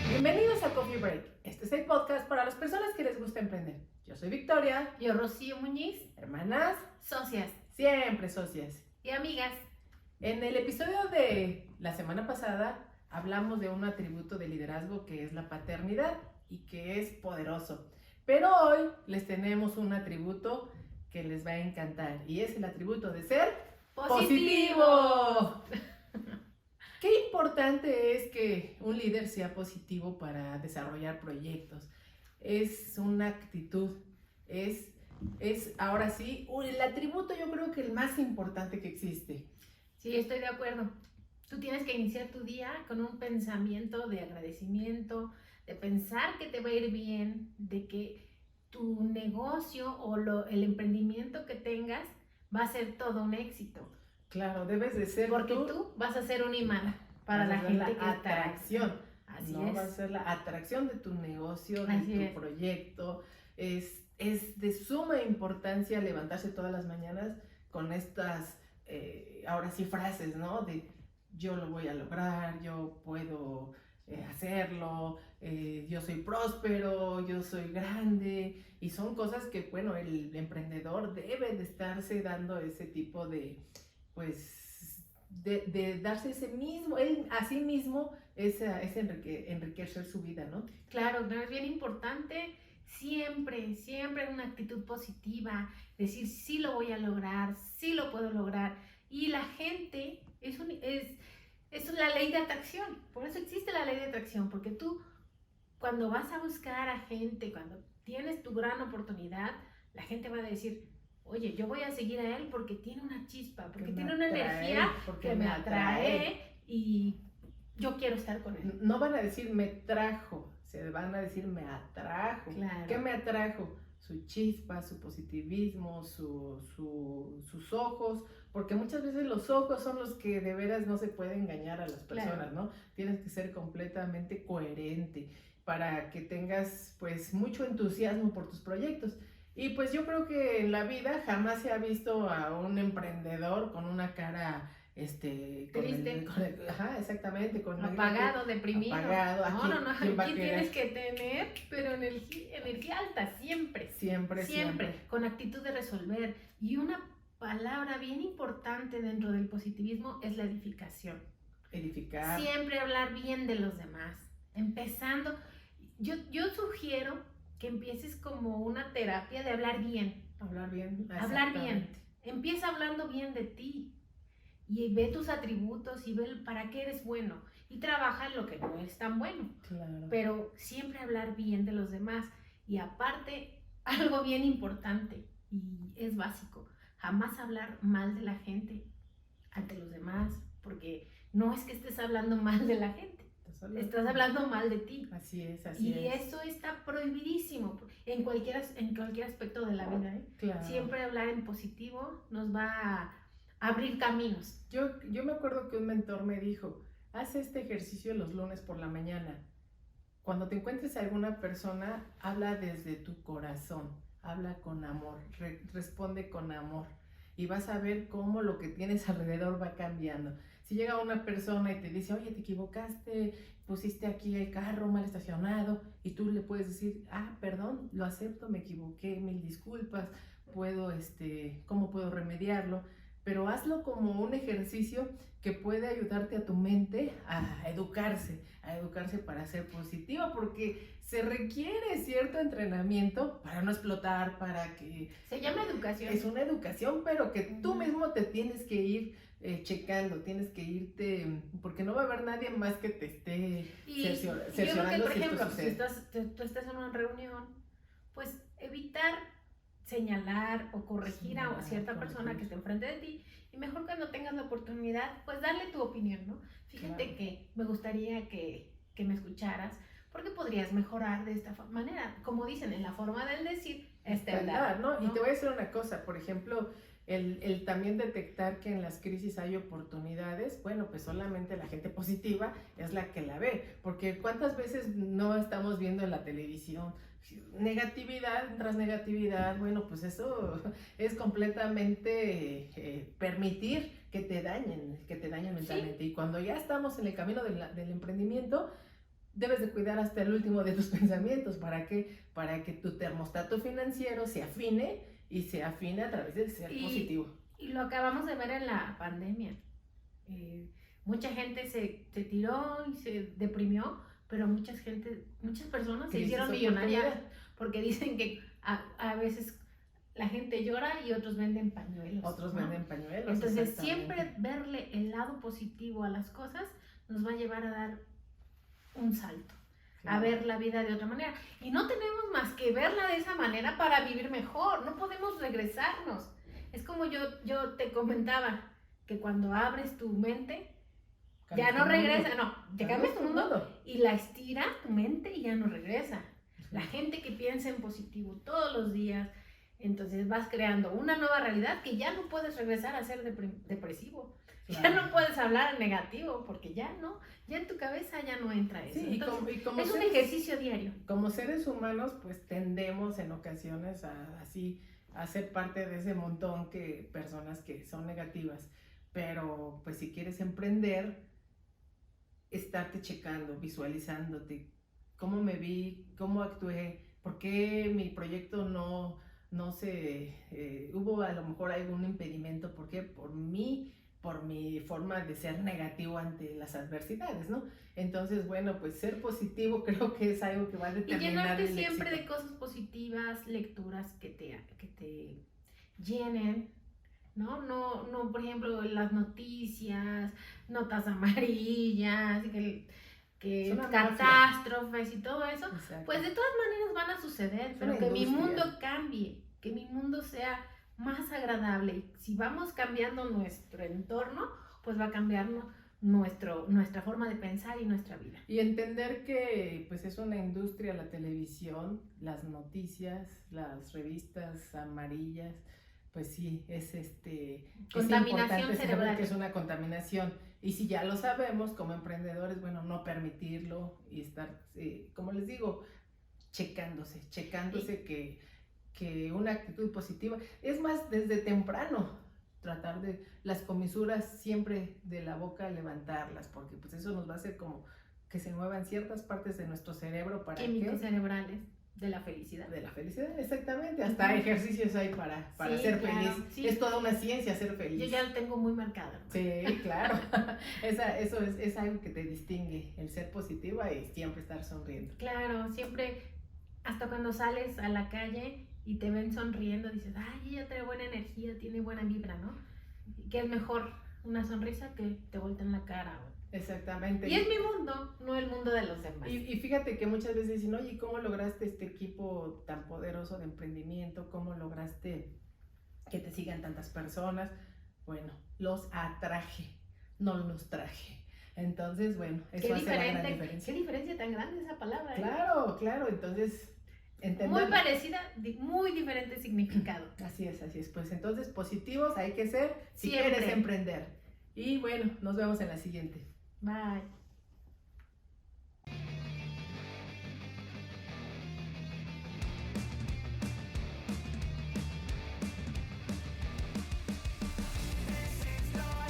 Bienvenidos a Coffee Break. Este es el podcast para las personas que les gusta emprender. Yo soy Victoria. Yo, Rocío Muñiz. Hermanas. Socias. Siempre socias. Y amigas. En el episodio de la semana pasada hablamos de un atributo de liderazgo que es la paternidad y que es poderoso. Pero hoy les tenemos un atributo que les va a encantar y es el atributo de ser positivo. Qué importante es que un líder sea positivo para desarrollar proyectos. Es una actitud, es ahora sí, el atributo yo creo que el más importante que existe. Sí, estoy de acuerdo. Tú tienes que iniciar tu día con un pensamiento de agradecimiento, de pensar que te va a ir bien, de que tu negocio o el emprendimiento que tengas va a ser todo un éxito. Claro, debes de ser porque tú vas a ser un imán para la gente que atracción. Así no es. Va a ser la atracción de tu negocio, de Así tu es. proyecto. Es de suma importancia levantarse todas las mañanas con estas, ahora sí, frases, ¿no? De yo lo voy a lograr, yo puedo hacerlo, yo soy próspero, yo soy grande. Y son cosas que, bueno, el emprendedor debe de estarse dando ese tipo de, pues, de darse ese mismo, él a sí mismo, enriquecer su vida, ¿no? Claro, es bien importante siempre una actitud positiva, decir sí lo voy a lograr, sí lo puedo lograr. Y la gente es la ley de atracción, por eso existe la ley de atracción, porque tú cuando vas a buscar a gente, cuando tienes tu gran oportunidad, la gente va a decir, oye, yo voy a seguir a él porque tiene una chispa, porque tiene una energía que me atrae y yo quiero estar con él. No van a decir me trajo, se van a decir me atrajo. Claro. ¿Qué me atrajo? Su chispa, su positivismo, sus ojos, porque muchas veces los ojos son los que de veras no se puede engañar a las personas, claro, ¿no? Tienes que ser completamente coherente para que tengas pues mucho entusiasmo por tus proyectos. Y pues yo creo que en la vida jamás se ha visto a un emprendedor con una cara triste, ajá, exactamente, con apagado, deprimido. Apagado. No, aquí tienes que tener, pero energía alta, siempre, con actitud de resolver. Y una palabra bien importante dentro del positivismo es la edificación. Edificar. Siempre hablar bien de los demás, empezando. Yo sugiero que empieces como una terapia de hablar bien. Hablar bien. Hablar bien. Empieza hablando bien de ti. Y ve tus atributos y ve para qué eres bueno. Y trabaja en lo que no es tan bueno. Claro. Pero siempre hablar bien de los demás. Y aparte, algo bien importante y es básico. Jamás hablar mal de la gente ante los demás. Porque no es que estés hablando mal de la gente. Estás hablando mal de ti. Así es. Y eso está prohibidísimo en cualquier aspecto de la vida. Claro. Siempre hablar en positivo nos va a abrir caminos. Yo me acuerdo que un mentor me dijo, haz este ejercicio los lunes por la mañana. Cuando te encuentres a alguna persona, habla desde tu corazón, habla con amor, responde con amor y vas a ver cómo lo que tienes alrededor va cambiando. Si llega una persona y te dice, oye, te equivocaste, pusiste aquí el carro mal estacionado, y tú le puedes decir, perdón, lo acepto, me equivoqué, mil disculpas, ¿cómo puedo remediarlo? Pero hazlo como un ejercicio que puede ayudarte a tu mente a educarse para ser positiva, porque se requiere cierto entrenamiento para no explotar, para que... Se llama educación. Es una educación, pero que tú mismo te tienes que ir checando, tienes que irte, porque no va a haber nadie más que te esté cerciorando. Yo creo que, por ejemplo, si tú estás en una reunión, pues evitar señalar o corregir a cierta persona que está enfrente de ti, y mejor cuando tengas la oportunidad, pues darle tu opinión, ¿no? Fíjate que me gustaría que me escucharas, porque podrías mejorar de esta manera, como dicen, en la forma del decir, verdad, ¿no? Y te voy a decir una cosa, por ejemplo, el también detectar que en las crisis hay oportunidades, bueno, pues solamente la gente positiva es la que la ve, porque cuántas veces no estamos viendo en la televisión negatividad tras negatividad. Bueno, pues eso es completamente permitir que te dañen mentalmente. Y cuando ya estamos en el camino del emprendimiento, debes de cuidar hasta el último de tus pensamientos. ¿Para qué? Para que tu termostato financiero se afine y se afine a través del ser positivo. Y lo acabamos de ver en la pandemia. Mucha gente se tiró y se deprimió, pero muchas personas se hicieron millonarias porque dicen que a veces la gente llora y otros venden pañuelos. Otros, ¿no?, venden pañuelos. Entonces siempre verle el lado positivo a las cosas nos va a llevar a dar un salto, a ver la vida de otra manera. Y no tenemos más que verla de esa manera para vivir mejor, no podemos regresarnos. Es como yo te comentaba, que cuando abres tu mente, ya no regresa, te cambias tu mundo y la estira tu mente y ya no regresa. La gente que piensa en positivo todos los días, entonces vas creando una nueva realidad que ya no puedes regresar a ser depresivo. Claro. Ya no puedes hablar en negativo porque ya en tu cabeza ya no entra eso. Sí, entonces, como es un ejercicio diario. Como seres humanos, pues tendemos en ocasiones a ser parte de ese montón de personas que son negativas. Pero pues si quieres emprender, estarte checando, visualizándote, cómo me vi, cómo actué, por qué mi proyecto no se, hubo a lo mejor algún impedimento, ¿por qué? Por mi forma de ser negativo ante las adversidades, ¿no? Entonces, bueno, pues ser positivo creo que es algo que va a determinar y llenarte el siempre éxito. De cosas positivas, lecturas que te llenen, ¿no? Por ejemplo, las noticias, notas amarillas, que catástrofes y todo eso. Exacto. Pues de todas maneras van a suceder, pero que mi mundo cambie, que mi mundo sea más agradable. Y si vamos cambiando nuestro entorno, pues va a cambiar nuestra forma de pensar y nuestra vida. Y entender que pues es una industria, la televisión, las noticias, las revistas amarillas, pues sí, es contaminación cerebral. Que es una contaminación. Y si ya lo sabemos como emprendedores, bueno, no permitirlo y estar, como les digo, checándose que una actitud positiva, es más, desde temprano, tratar de las comisuras siempre de la boca levantarlas, porque pues eso nos va a hacer como que se muevan ciertas partes de nuestro cerebro para químicos cerebrales. De la felicidad. De la felicidad, exactamente. Hasta ejercicios hay para sí, ser feliz. Sí. Es toda una ciencia ser feliz. Yo ya lo tengo muy marcado. Sí, claro. Eso es algo que te distingue, el ser positiva y siempre estar sonriendo. Claro, siempre, hasta cuando sales a la calle y te ven sonriendo, dices, ay, ella trae buena energía, tiene buena vibra, ¿no? Que es mejor una sonrisa que te volteen la cara. Exactamente. Y es mi mundo, no el mundo de los demás. Y fíjate que muchas veces dicen, oye, ¿cómo lograste este equipo tan poderoso de emprendimiento? ¿Cómo lograste que te sigan tantas personas? Bueno, los atraje, no los traje. Entonces, bueno, eso hace la gran diferencia. Qué diferencia tan grande esa palabra. Claro, claro, entonces... Muy parecida, muy diferente significado. Así es. Pues entonces, positivos hay que ser si quieres emprender. Y bueno, nos vemos en la siguiente. Bye.